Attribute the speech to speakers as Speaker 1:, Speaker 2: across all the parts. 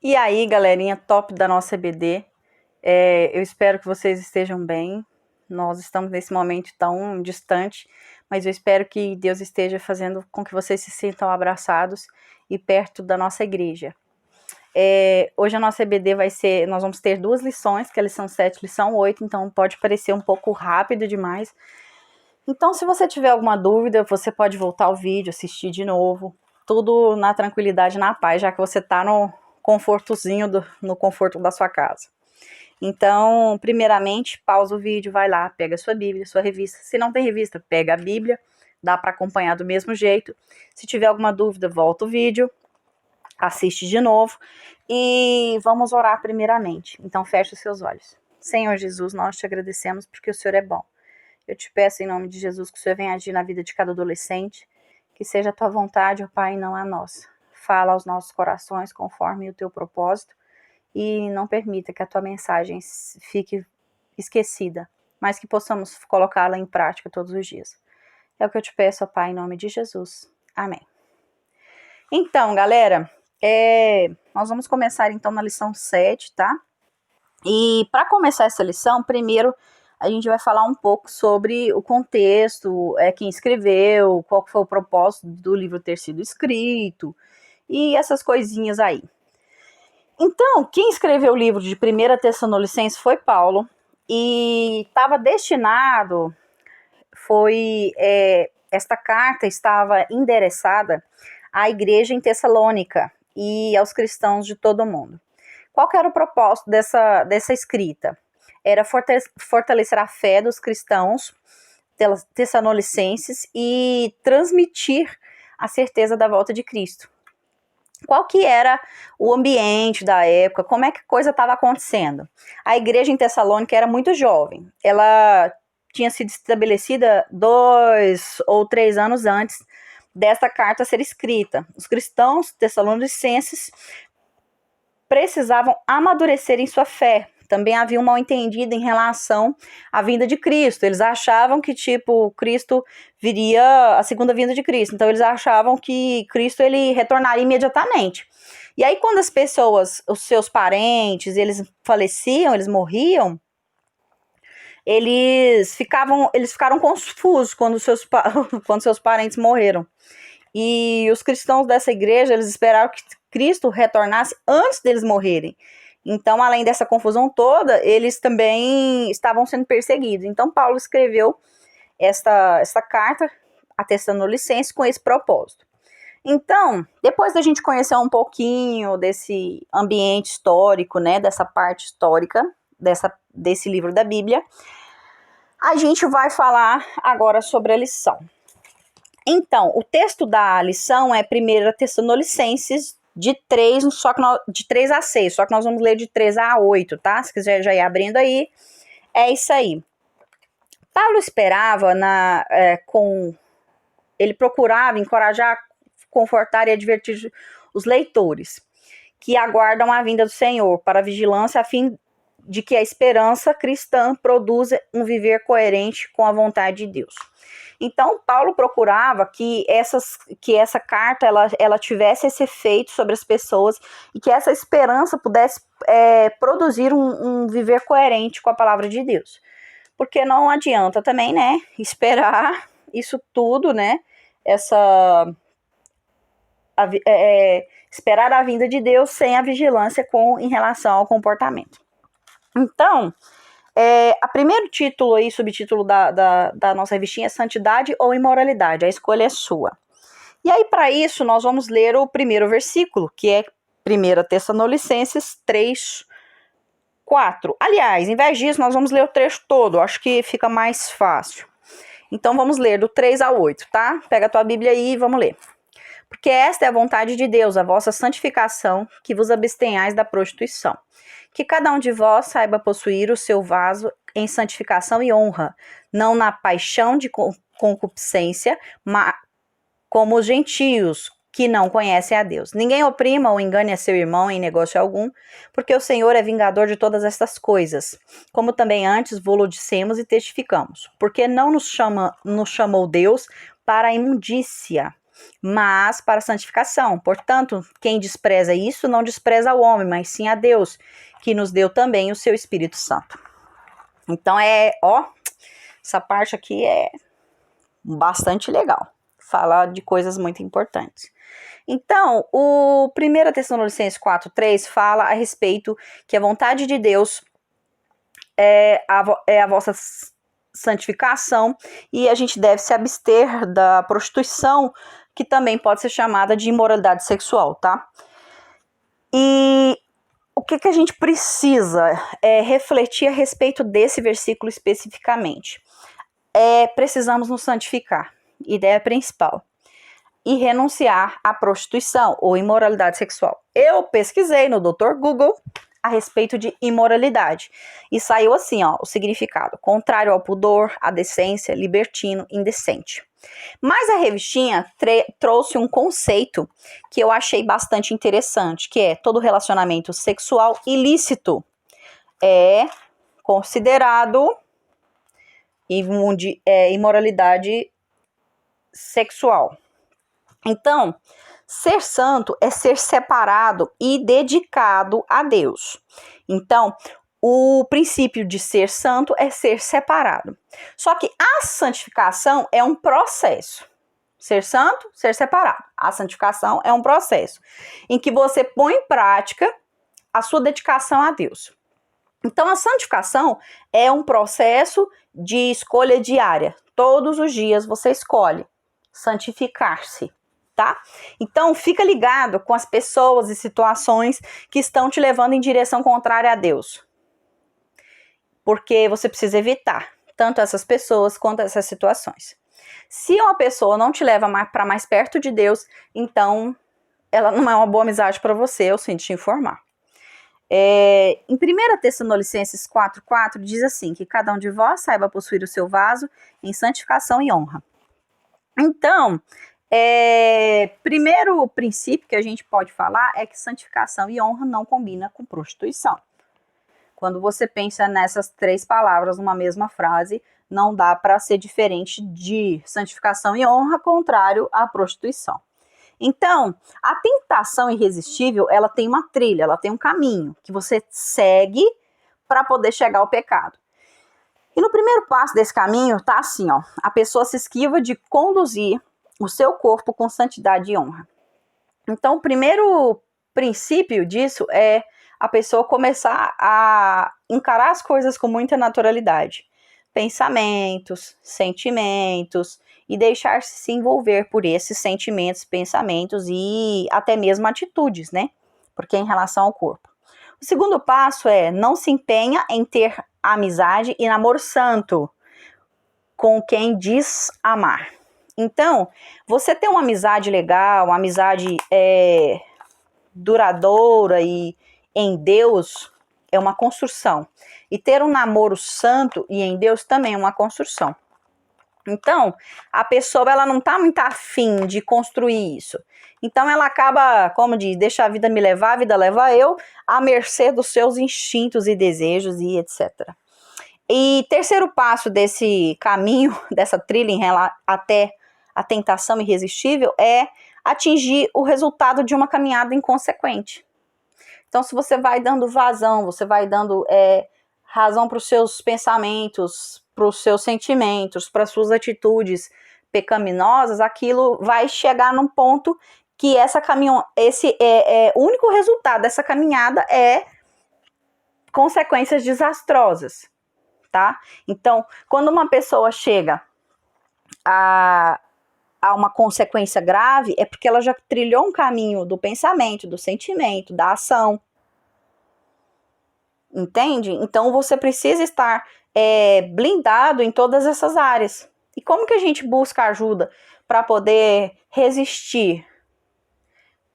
Speaker 1: E aí, galerinha top da nossa EBD, eu espero que vocês estejam bem. Nós estamos nesse momento tão distante, mas eu espero que Deus esteja fazendo com que vocês se sintam abraçados e perto da nossa igreja. Hoje a nossa EBD nós vamos ter 2 lições, que é a lição 7 e lição 8, então pode parecer um pouco rápido demais. Então, se você tiver alguma dúvida, você pode voltar ao vídeo, assistir de novo, tudo na tranquilidade, na paz, já que você está no confortozinho, no conforto da sua casa. Então, primeiramente, pausa o vídeo, vai lá, pega a sua Bíblia, sua revista. Se não tem revista, pega a Bíblia, dá para acompanhar do mesmo jeito. Se tiver alguma dúvida, volta o vídeo, assiste de novo e vamos orar primeiramente. Então, feche os seus olhos. Senhor Jesus, nós te agradecemos porque o Senhor é bom. Eu te peço em nome de Jesus que o Senhor venha agir na vida de cada adolescente, que seja a tua vontade, ó Pai, e não a nossa. Fala aos nossos corações conforme o teu propósito e não permita que a tua mensagem fique esquecida, mas que possamos colocá-la em prática todos os dias. É o que eu te peço, ó Pai, em nome de Jesus. Amém. Então, galera, nós vamos começar então na lição 7, tá? E para começar essa lição, primeiro a gente vai falar um pouco sobre o contexto, quem escreveu, qual foi o propósito do livro ter sido escrito e essas coisinhas aí. Então, quem escreveu o livro de 1 Tessalonicenses foi Paulo e estava destinado, esta carta estava endereçada à igreja em Tessalônica e aos cristãos de todo o mundo. Qual que era o propósito dessa escrita? Era fortalecer a fé dos cristãos tessalonicenses e transmitir a certeza da volta de Cristo. Qual que era o ambiente da época, como é que a coisa estava acontecendo? A igreja em Tessalônica era muito jovem, ela tinha sido estabelecida 2 ou 3 anos antes dessa carta ser escrita. Os cristãos tessalonicenses precisavam amadurecer em sua fé. Também havia um mal-entendido em relação à vinda de Cristo. Eles achavam que, Cristo viria, a segunda vinda de Cristo. Então, eles achavam que Cristo ele retornaria imediatamente. E aí, quando as pessoas, os seus parentes, eles faleciam, eles morriam, eles ficaram confusos quando seus parentes morreram. E os cristãos dessa igreja, eles esperaram que Cristo retornasse antes deles morrerem. Então, além dessa confusão toda, eles também estavam sendo perseguidos. Então, Paulo escreveu esta carta a Tessalonicenses com esse propósito. Então, depois da gente conhecer um pouquinho desse ambiente histórico, né, dessa parte histórica desse livro da Bíblia, a gente vai falar agora sobre a lição. Então, o texto da lição é 1 Tessalonicenses de 3 a 6, só que nós vamos ler de 3 a 8, tá? Se quiser já ir abrindo aí, é isso aí. Paulo esperava, ele procurava encorajar, confortar e advertir os leitores que aguardam a vinda do Senhor para a vigilância, a fim de que a esperança cristã produza um viver coerente com a vontade de Deus. Então, Paulo procurava que essa carta ela tivesse esse efeito sobre as pessoas e que essa esperança pudesse produzir um viver coerente com a palavra de Deus. Porque não adianta também, né, esperar isso tudo, né, esperar a vinda de Deus sem a vigilância em relação ao comportamento. Então, o primeiro título e subtítulo da nossa revistinha é Santidade ou Imoralidade, a escolha é sua. E aí, para isso, nós vamos ler o primeiro versículo, que é 1 Tessalonicenses 3, 4. Aliás, em vez disso, nós vamos ler o trecho todo, acho que fica mais fácil. Então, vamos ler do 3 ao 8, tá? Pega a tua Bíblia aí e vamos ler. Porque esta é a vontade de Deus, a vossa santificação, que vos abstenhais da prostituição. Que cada um de vós saiba possuir o seu vaso em santificação e honra, não na paixão de concupiscência, mas como os gentios, que não conhecem a Deus. Ninguém oprima ou engane a seu irmão em negócio algum, porque o Senhor é vingador de todas estas coisas, como também antes vô-lo dissemos e testificamos. Porque não nos chamou Deus para a imundícia, mas para a santificação. Portanto, quem despreza isso não despreza o homem, mas sim a Deus, que nos deu também o seu Espírito Santo. Então essa parte aqui é bastante legal. Fala de coisas muito importantes. Então, o 1 Tessalonicenses 4:3 fala a respeito que a vontade de Deus é a vossa santificação, e a gente deve se abster da prostituição, que também pode ser chamada de imoralidade sexual, tá? E o que a gente precisa refletir a respeito desse versículo especificamente? Precisamos nos santificar, ideia principal, e renunciar à prostituição ou imoralidade sexual. Eu pesquisei no Dr. Google a respeito de imoralidade e saiu assim, o significado: contrário ao pudor, à decência, libertino, indecente. Mas a revistinha trouxe um conceito que eu achei bastante interessante, que é: todo relacionamento sexual ilícito é considerado imoralidade sexual. Então, ser santo é ser separado e dedicado a Deus. Então, o princípio de ser santo é ser separado. Só que a santificação é um processo. Ser santo, ser separado. A santificação é um processo em que você põe em prática a sua dedicação a Deus. Então, a santificação é um processo de escolha diária. Todos os dias você escolhe santificar-se, tá? Então, fica ligado com as pessoas e situações que estão te levando em direção contrária a Deus. Porque você precisa evitar tanto essas pessoas quanto essas situações. Se uma pessoa não te leva para mais perto de Deus, então ela não é uma boa amizade para você, eu sinto te informar. Em 1 Tessalonicenses 4:4 diz assim: que cada um de vós saiba possuir o seu vaso em santificação e honra. Então, primeiro princípio que a gente pode falar é que santificação e honra não combina com prostituição. Quando você pensa nessas três palavras numa mesma frase, não dá para ser diferente de santificação e honra, contrário à prostituição. Então, a tentação irresistível, ela tem uma trilha, ela tem um caminho que você segue para poder chegar ao pecado. E no primeiro passo desse caminho tá assim, a pessoa se esquiva de conduzir o seu corpo com santidade e honra. Então, o primeiro princípio disso é a pessoa começar a encarar as coisas com muita naturalidade. Pensamentos, sentimentos, e deixar-se se envolver por esses sentimentos, pensamentos e até mesmo atitudes, né? Porque é em relação ao corpo. O segundo passo é: não se empenha em ter amizade e namoro santo com quem diz amar. Então, você ter uma amizade legal, uma amizade duradoura e em Deus é uma construção. E ter um namoro santo e em Deus também é uma construção. Então, a pessoa ela não está muito afim de construir isso. Então, ela acaba, como diz, deixa a vida me levar, a vida leva eu, à mercê dos seus instintos e desejos e etc. E terceiro passo desse caminho, dessa trilha até a tentação irresistível, é atingir o resultado de uma caminhada inconsequente. Então, se você vai dando vazão, você vai dando razão para os seus pensamentos, para os seus sentimentos, para as suas atitudes pecaminosas, aquilo vai chegar num ponto que o único resultado dessa caminhada é consequências desastrosas, tá? Então, quando uma pessoa chega a uma consequência grave, é porque ela já trilhou um caminho do pensamento, do sentimento, da ação. Entende? Então, você precisa estar blindado em todas essas áreas. E como que a gente busca ajuda para poder resistir?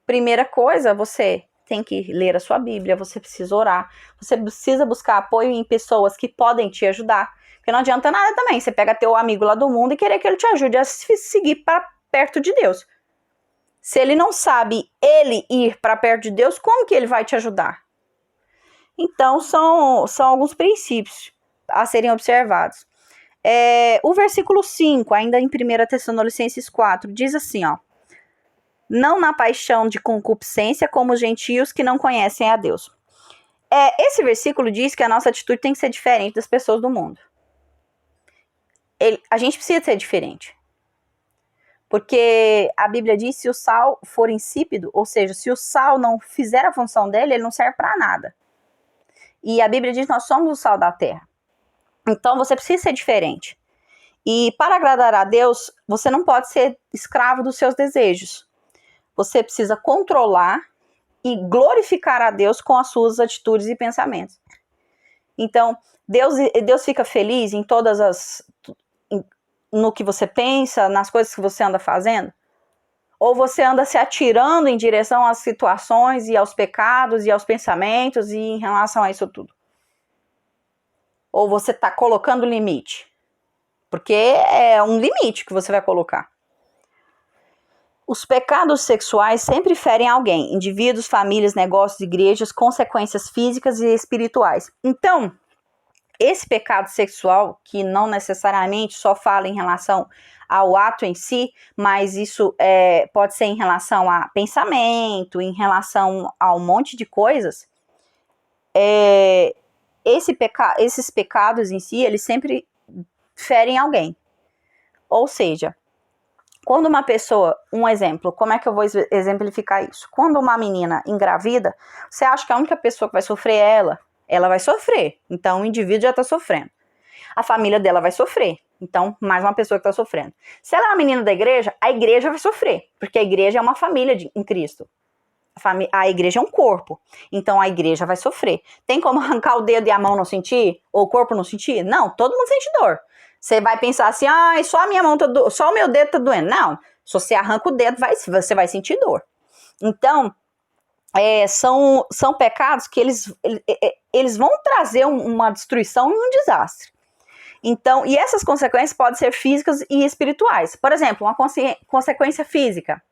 Speaker 1: Primeira coisa, você tem que ler a sua Bíblia, você precisa orar, você precisa buscar apoio em pessoas que podem te ajudar. Porque não adianta nada também, você pega teu amigo lá do mundo e querer que ele te ajude a seguir para perto de Deus. Se ele não sabe ir para perto de Deus, como que ele vai te ajudar? Então, são alguns princípios a serem observados. O versículo 5, ainda em 1 Tessalonicenses 4, diz assim, não na paixão de concupiscência como os gentios que não conhecem a Deus. Esse versículo diz que a nossa atitude tem que ser diferente das pessoas do mundo. A gente precisa ser diferente. Porque a Bíblia diz que se o sal for insípido, ou seja, se o sal não fizer a função dele, ele não serve para nada. E a Bíblia diz que nós somos o sal da terra. Então você precisa ser diferente. E para agradar a Deus, você não pode ser escravo dos seus desejos. Você precisa controlar e glorificar a Deus com as suas atitudes e pensamentos. Então, Deus fica feliz em no que você pensa, nas coisas que você anda fazendo? Ou você anda se atirando em direção às situações e aos pecados e aos pensamentos e em relação a isso tudo? Ou você está colocando limite? Porque é um limite que você vai colocar. Os pecados sexuais sempre ferem alguém, indivíduos, famílias, negócios, igrejas, consequências físicas e espirituais. Então, esse pecado sexual, que não necessariamente só fala em relação ao ato em si, mas isso pode ser em relação a pensamento, em relação a um monte de coisas, esses pecados em si, eles sempre ferem alguém. Ou seja, quando uma pessoa, um exemplo, como é que eu vou exemplificar isso? Quando uma menina engravida, você acha que a única pessoa que vai sofrer é ela? Ela vai sofrer, então o indivíduo já está sofrendo. A família dela vai sofrer, então mais uma pessoa que está sofrendo. Se ela é uma menina da igreja, a igreja vai sofrer, porque a igreja é uma família em Cristo. A igreja é um corpo, então a igreja vai sofrer. Tem como arrancar o dedo e a mão não sentir? Ou o corpo não sentir? Não, todo mundo sente dor. Você vai pensar assim, só a minha mão tá doendo, só o meu dedo tá doendo. Não, se você arranca o dedo, você vai sentir dor. Então, são pecados que eles vão trazer uma destruição e um desastre. Então, e essas consequências podem ser físicas e espirituais. Por exemplo, uma consequência física,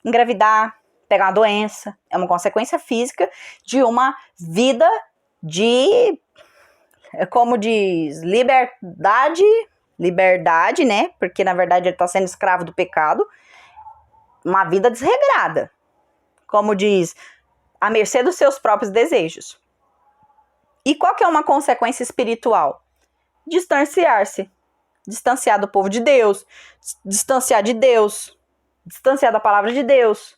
Speaker 1: engravidar, pegar uma doença, é uma consequência física de uma vida de, como diz, liberdade, né? Porque na verdade ele está sendo escravo do pecado, uma vida desregrada, como diz, à mercê dos seus próprios desejos. E qual que é uma consequência espiritual? Distanciar-se, distanciar do povo de Deus, distanciar de Deus, distanciar da palavra de Deus.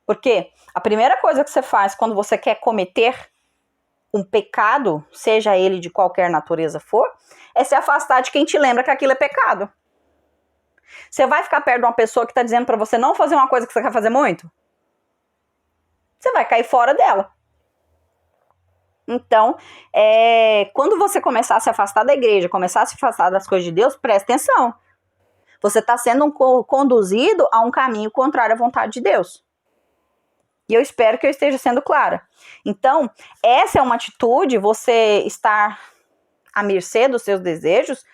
Speaker 1: Porque a primeira coisa que você faz quando você quer cometer um pecado, seja ele de qualquer natureza for, é se afastar de quem te lembra que aquilo é pecado. Você vai ficar perto de uma pessoa que está dizendo para você não fazer uma coisa que você quer fazer muito? Você vai cair fora dela. Então, quando você começar a se afastar da igreja, começar a se afastar das coisas de Deus, presta atenção. Você está sendo conduzido a um caminho contrário à vontade de Deus. E eu espero que eu esteja sendo clara. Então, essa é uma atitude, você estar à mercê dos seus desejos,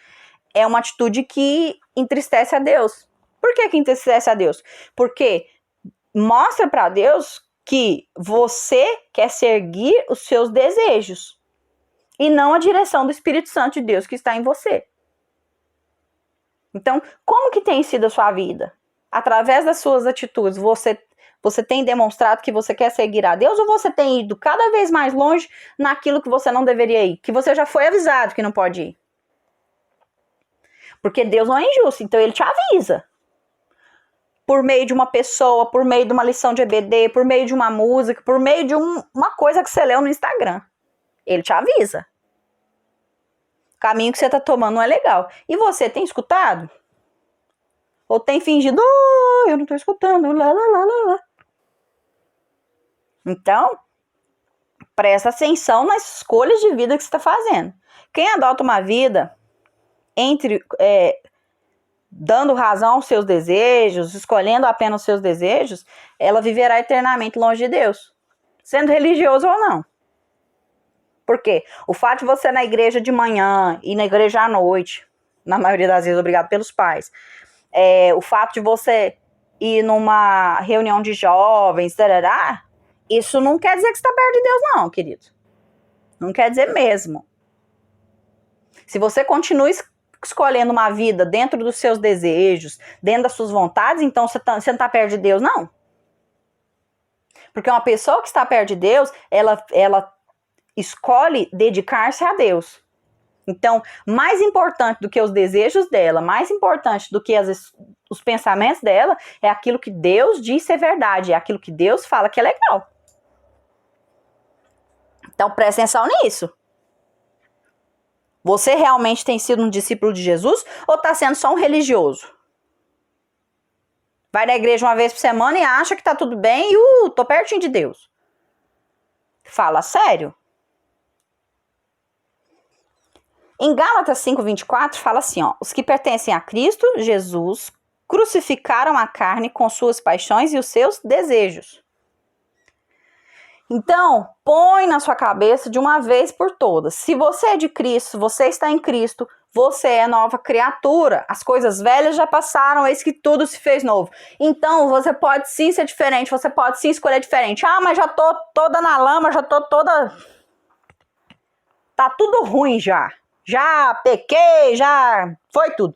Speaker 1: é uma atitude que entristece a Deus. Por que entristece a Deus? Porque mostra para Deus que você quer seguir os seus desejos e não a direção do Espírito Santo de Deus que está em você. Então, como que tem sido a sua vida? Através das suas atitudes, você tem demonstrado que você quer seguir a Deus, ou você tem ido cada vez mais longe naquilo que você não deveria ir, que você já foi avisado que não pode ir? Porque Deus não é injusto, então ele te avisa. Por meio de uma pessoa, por meio de uma lição de EBD, por meio de uma música, por meio de uma coisa que você leu no Instagram. Ele te avisa. O caminho que você está tomando não é legal. E você tem escutado? Ou tem fingido, eu não estou escutando, lá, lá, lá, lá, lá. Então, presta atenção nas escolhas de vida que você está fazendo. Quem adota uma vida dando razão aos seus desejos, escolhendo apenas os seus desejos, ela viverá eternamente longe de Deus, sendo religioso ou não. Por quê? O fato de você ir na igreja de manhã e na igreja à noite, na maioria das vezes obrigado pelos pais, o fato de você ir numa reunião de jovens, tarará, isso não quer dizer que você está perto de Deus não, querido. Não quer dizer mesmo. Se você continua escolhendo uma vida dentro dos seus desejos, dentro das suas vontades, então você não está perto de Deus, não. Porque uma pessoa que está perto de Deus, ela escolhe dedicar-se a Deus. Então, mais importante do que os desejos dela, mais importante do que os pensamentos dela, é aquilo que Deus diz ser verdade, é aquilo que Deus fala que é legal. Então, presta atenção nisso. Você realmente tem sido um discípulo de Jesus ou está sendo só um religioso? Vai na igreja uma vez por semana e acha que está tudo bem e tô pertinho de Deus. Fala sério. Em Gálatas 5:24 fala assim, ó, os que pertencem a Cristo Jesus crucificaram a carne com suas paixões e os seus desejos. Então, põe na sua cabeça de uma vez por todas. Se você é de Cristo, você está em Cristo, você é nova criatura. As coisas velhas já passaram, eis que tudo se fez novo. Então, você pode sim ser diferente, você pode sim escolher diferente. Ah, mas já tô toda na lama, já tô toda... Tá tudo ruim já. Já pequei, já foi tudo.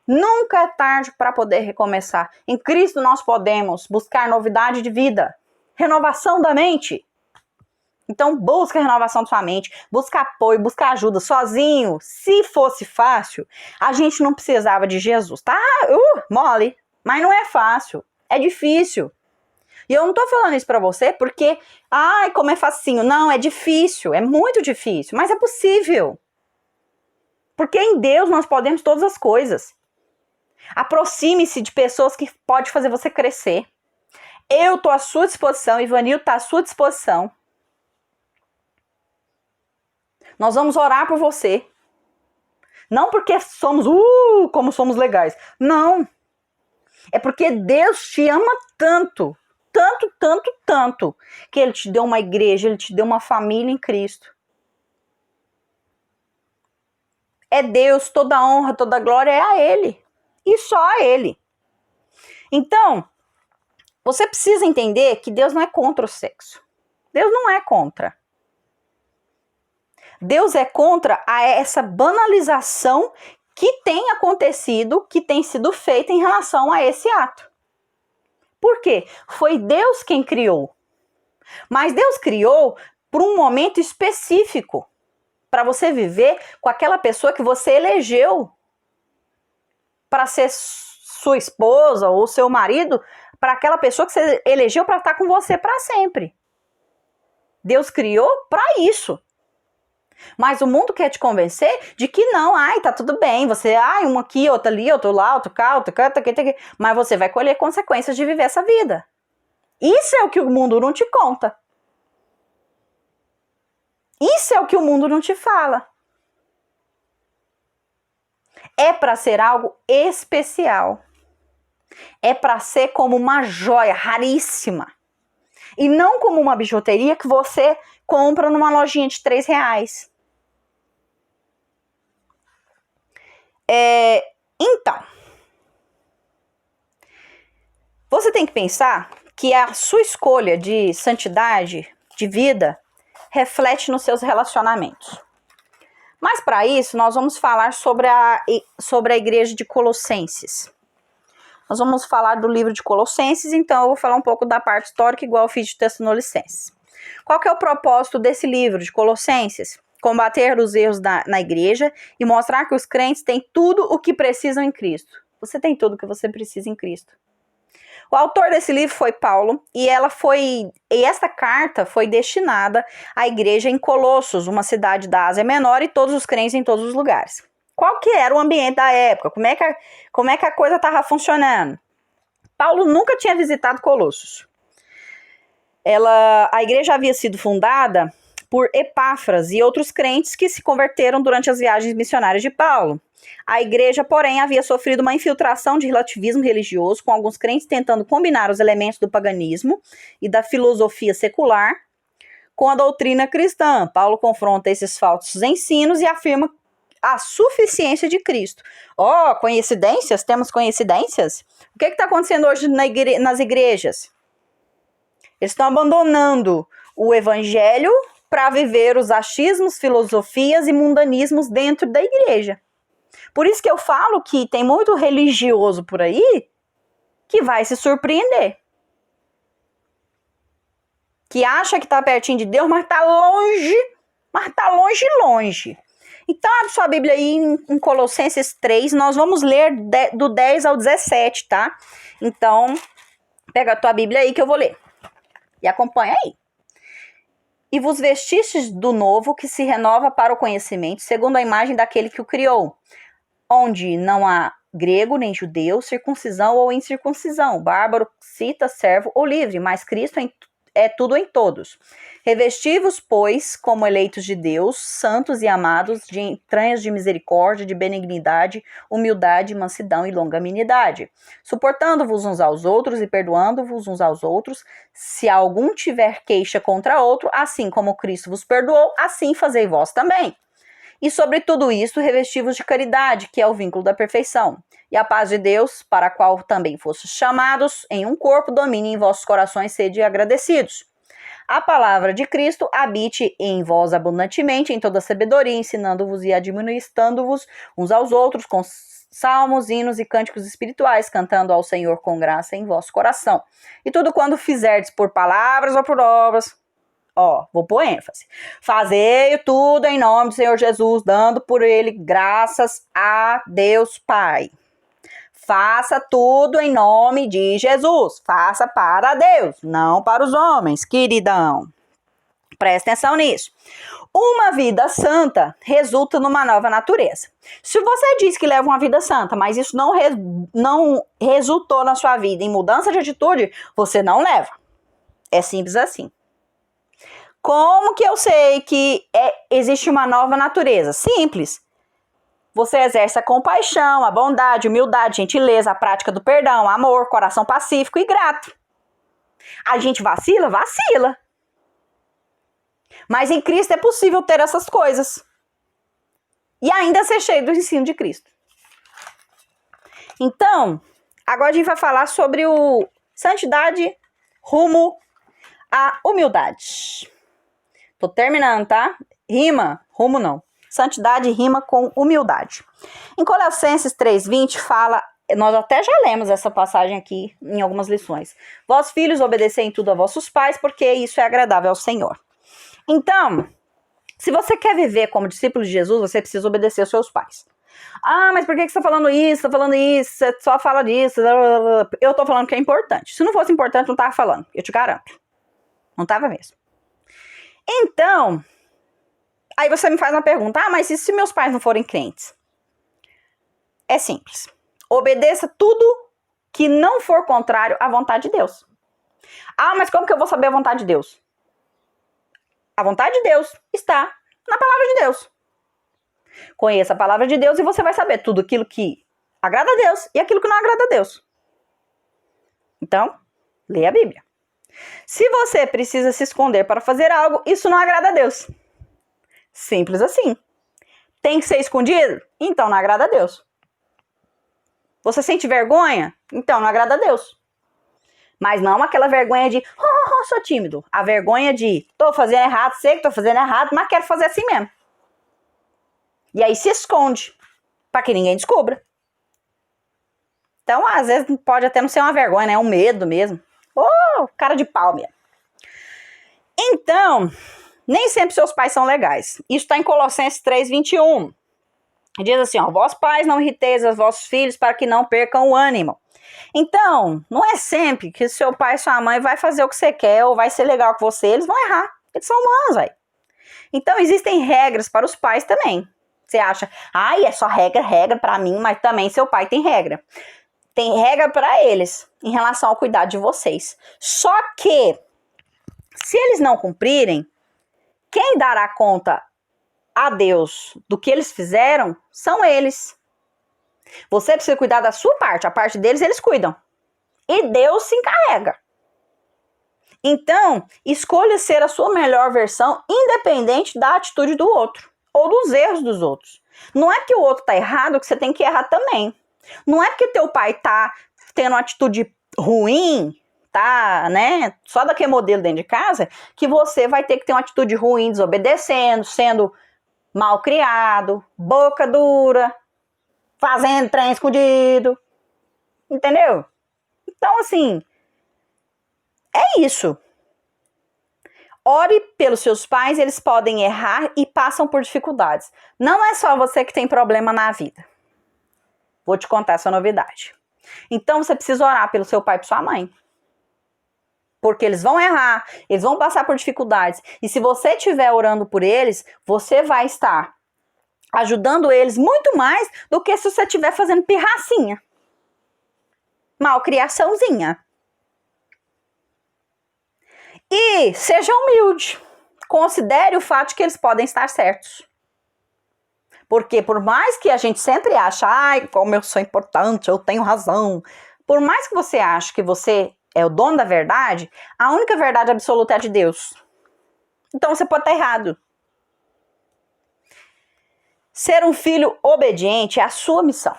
Speaker 1: Nunca é tarde para poder recomeçar. Em Cristo nós podemos buscar novidade de vida, renovação da mente. Então busca a renovação da sua mente, busca apoio, busca ajuda. Sozinho, se fosse fácil, a gente não precisava de Jesus, tá? Mole, mas não é fácil, é difícil. E eu não tô falando isso pra você porque, ai, como é facinho. Não, é difícil, é muito difícil, mas é possível. Porque em Deus nós podemos todas as coisas. Aproxime-se de pessoas que podem fazer você crescer. Eu estou à sua disposição, Ivanildo está à sua disposição. Nós vamos orar por você. Não porque somos, como somos legais. Não. É porque Deus te ama tanto, tanto, tanto, tanto, que Ele te deu uma igreja, Ele te deu uma família em Cristo. É Deus, toda a honra, toda a glória é a Ele. E só a Ele. Então, você precisa entender que Deus não é contra o sexo. Deus não é contra. Deus é contra essa banalização que tem acontecido, que tem sido feita em relação a esse ato. Por quê? Foi Deus quem criou. Mas Deus criou por um momento específico. Para você viver com aquela pessoa que você elegeu para ser sua esposa ou seu marido, para aquela pessoa que você elegeu para estar com você para sempre. Deus criou para isso. Mas o mundo quer te convencer de que não, tá tudo bem, você, um aqui, outro ali, outro lá, outro cá, outro cá, outro aqui, mas você vai colher consequências de viver essa vida. Isso é o que o mundo não te conta. Isso é o que o mundo não te fala. É para ser algo especial. É para ser como uma joia raríssima. E não como uma bijuteria que você compra numa lojinha de R$3. Então, você tem que pensar que a sua escolha de santidade, de vida, reflete nos seus relacionamentos. Mas para isso, nós vamos falar sobre a igreja de Colossenses. Nós vamos falar do livro de Colossenses, então eu vou falar um pouco da parte histórica, igual eu fiz de Tessalonicenses. Qual que é o propósito desse livro de Colossenses? Combater os erros na igreja e mostrar que os crentes têm tudo o que precisam em Cristo. Você tem tudo o que você precisa em Cristo. O autor desse livro foi Paulo, e esta carta foi destinada à igreja em Colossos, uma cidade da Ásia Menor, e todos os crentes em todos os lugares. Qual que era o ambiente da época? Como é que a coisa estava funcionando? Paulo nunca tinha visitado Colossos. A igreja havia sido fundada por Epáfras e outros crentes que se converteram durante as viagens missionárias de Paulo. A igreja, porém, havia sofrido uma infiltração de relativismo religioso, com alguns crentes tentando combinar os elementos do paganismo e da filosofia secular com a doutrina cristã. Paulo confronta esses falsos ensinos e afirma a suficiência de Cristo. Coincidências? Temos coincidências? O que está acontecendo hoje nas igrejas? Eles estão abandonando o evangelho para viver os achismos, filosofias e mundanismos dentro da igreja. Por isso que eu falo que tem muito religioso por aí que vai se surpreender. Que acha que está pertinho de Deus, mas está longe, longe. Então, abre sua Bíblia aí em Colossenses 3, nós vamos ler do 10 ao 17, tá? Então, pega a tua Bíblia aí que eu vou ler. E acompanha aí. E vos vestistes do novo que se renova para o conhecimento, segundo a imagem daquele que o criou, onde não há grego nem judeu, circuncisão ou incircuncisão, bárbaro, cita, servo ou livre, mas Cristo é tudo em todos. Revesti-vos, pois, como eleitos de Deus, santos e amados, de entranhas de misericórdia, de benignidade, humildade, mansidão e longanimidade, suportando-vos uns aos outros e perdoando-vos uns aos outros, se algum tiver queixa contra outro, assim como Cristo vos perdoou, assim fazei vós também. E sobre tudo isso, revesti-vos de caridade, que é o vínculo da perfeição. E a paz de Deus, para a qual também fostes chamados, em um corpo, domine em vossos corações, sede agradecidos. A palavra de Cristo habite em vós abundantemente, em toda sabedoria, ensinando-vos e admoestando-vos uns aos outros, com salmos, hinos e cânticos espirituais, cantando ao Senhor com graça em vosso coração. E tudo quando fizerdes por palavras ou por obras, vou pôr ênfase. Fazei tudo em nome do Senhor Jesus, dando por ele graças a Deus Pai. Faça tudo em nome de Jesus. Faça para Deus, não para os homens, queridão. Presta atenção nisso. Uma vida santa resulta numa nova natureza. Se você diz que leva uma vida santa, mas isso não resultou na sua vida em mudança de atitude, você não leva. É simples assim. Como que eu sei que existe uma nova natureza? Simples. Você exerce a compaixão, a bondade, humildade, gentileza, a prática do perdão, amor, coração pacífico e grato. A gente vacila? Vacila. Mas em Cristo é possível ter essas coisas. E ainda ser cheio do ensino de Cristo. Então, agora a gente vai falar sobre o santidade rumo à humildade. Tô terminando, tá? Rima, rumo não. Santidade rima com humildade. Em Colossenses 3:20 fala, nós até já lemos essa passagem aqui em algumas lições. Vós, filhos, obedecei em tudo a vossos pais, porque isso é agradável ao Senhor. Então, se você quer viver como discípulo de Jesus, você precisa obedecer aos seus pais. Ah, mas por que você está falando isso? Está falando isso? Você só fala disso? Eu tô falando que é importante. Se não fosse importante, não tava falando. Eu te garanto. Não tava mesmo. Então, aí você me faz uma pergunta, mas e se meus pais não forem crentes? É simples. Obedeça tudo que não for contrário à vontade de Deus. Ah, mas como que eu vou saber a vontade de Deus? A vontade de Deus está na palavra de Deus. Conheça a palavra de Deus e você vai saber tudo aquilo que agrada a Deus e aquilo que não agrada a Deus. Então, leia a Bíblia. Se você precisa se esconder para fazer algo, isso não agrada a Deus. Simples assim. Tem que ser escondido? Então não agrada a Deus. Você sente vergonha? Então não agrada a Deus. Mas não aquela vergonha de, sou tímido. A vergonha de, tô fazendo errado, sei que tô fazendo errado, mas quero fazer assim mesmo. E aí se esconde, para que ninguém descubra. Então, às vezes, pode até não ser uma vergonha, né? É um medo mesmo. Cara de pau mesmo. Então, nem sempre seus pais são legais. Isso está em Colossenses 3:21. Diz assim, vós pais não irriteis os vossos filhos para que não percam o ânimo. Então, não é sempre que seu pai e sua mãe vai fazer o que você quer ou vai ser legal com você. Eles vão errar. Eles são humanos, velho. Então, existem regras para os pais também. Você acha, é só regra para mim, mas também seu pai tem regra. Tem regra para eles em relação ao cuidado de vocês. Só que, se eles não cumprirem, quem dará conta a Deus do que eles fizeram são eles. Você precisa cuidar da sua parte. A parte deles, eles cuidam. E Deus se encarrega. Então, escolha ser a sua melhor versão, independente da atitude do outro. Ou dos erros dos outros. Não é que o outro tá errado que você tem que errar também. Não é porque teu pai tá tendo uma atitude ruim, tá, né, só daquele modelo dentro de casa, que você vai ter que ter uma atitude ruim, desobedecendo, sendo mal criado, boca dura. fazendo trem escondido. Entendeu? Então, assim, é isso. Ore pelos seus pais, eles podem errar e passam por dificuldades. Não é só você que tem problema na vida. Vou te contar essa novidade. Então, você precisa orar pelo seu pai e pela sua mãe. Porque eles vão errar, eles vão passar por dificuldades. E se você estiver orando por eles, você vai estar ajudando eles muito mais do que se você estiver fazendo pirracinha. Malcriaçãozinha. E seja humilde. Considere o fato de que eles podem estar certos. Porque por mais que a gente sempre ache, ai, como eu sou importante, eu tenho razão. Por mais que você ache que você é o dono da verdade, a única verdade absoluta é a de Deus. Então você pode estar errado. Ser um filho obediente é a sua missão.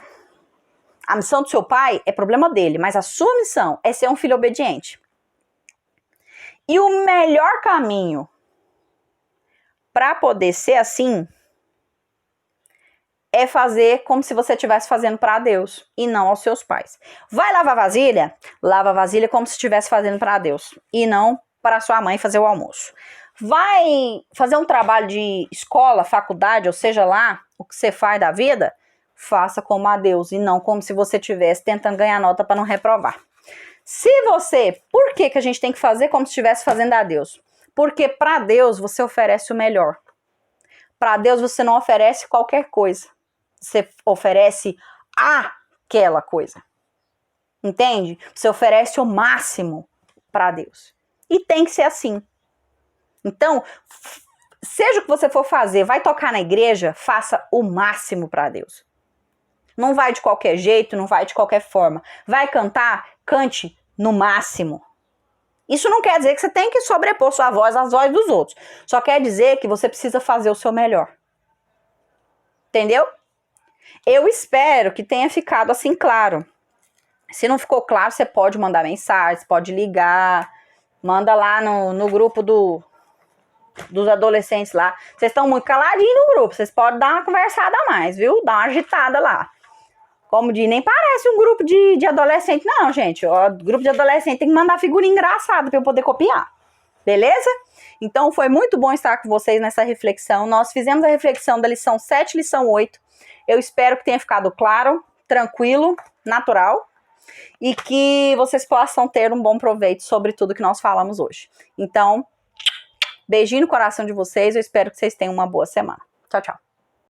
Speaker 1: A missão do seu pai é problema dele, mas a sua missão é ser um filho obediente. E o melhor caminho para poder ser assim é fazer como se você estivesse fazendo para Deus e não aos seus pais. Vai lavar vasilha? Lava vasilha como se estivesse fazendo para Deus e não para sua mãe fazer o almoço. Vai fazer um trabalho de escola, faculdade, ou seja lá, o que você faz da vida, faça como a Deus e não como se você estivesse tentando ganhar nota para não reprovar. Por que a gente tem que fazer como se estivesse fazendo a Deus? Porque para Deus você oferece o melhor. Para Deus você não oferece qualquer coisa. Você oferece aquela coisa. Entende? Você oferece o máximo para Deus. E tem que ser assim. Então, seja o que você for fazer, vai tocar na igreja, faça o máximo para Deus. Não vai de qualquer jeito, não vai de qualquer forma. Vai cantar, cante no máximo. Isso não quer dizer que você tem que sobrepor sua voz às vozes dos outros. Só quer dizer que você precisa fazer o seu melhor. Entendeu? Eu espero que tenha ficado assim claro. Se não ficou claro, você pode mandar mensagem, pode ligar, manda lá no grupo dos adolescentes lá. Vocês estão muito caladinhos no grupo, vocês podem dar uma conversada a mais, viu? Dar uma agitada lá. Como diz, nem parece um grupo de adolescente, não, gente. O grupo de adolescente tem que mandar figurinha engraçada para eu poder copiar. Beleza? Então, foi muito bom estar com vocês nessa reflexão. Nós fizemos a reflexão da lição 7 e lição 8. Eu espero que tenha ficado claro, tranquilo, natural. E que vocês possam ter um bom proveito sobre tudo que nós falamos hoje. Então, beijinho no coração de vocês. Eu espero que vocês tenham uma boa semana. Tchau, tchau.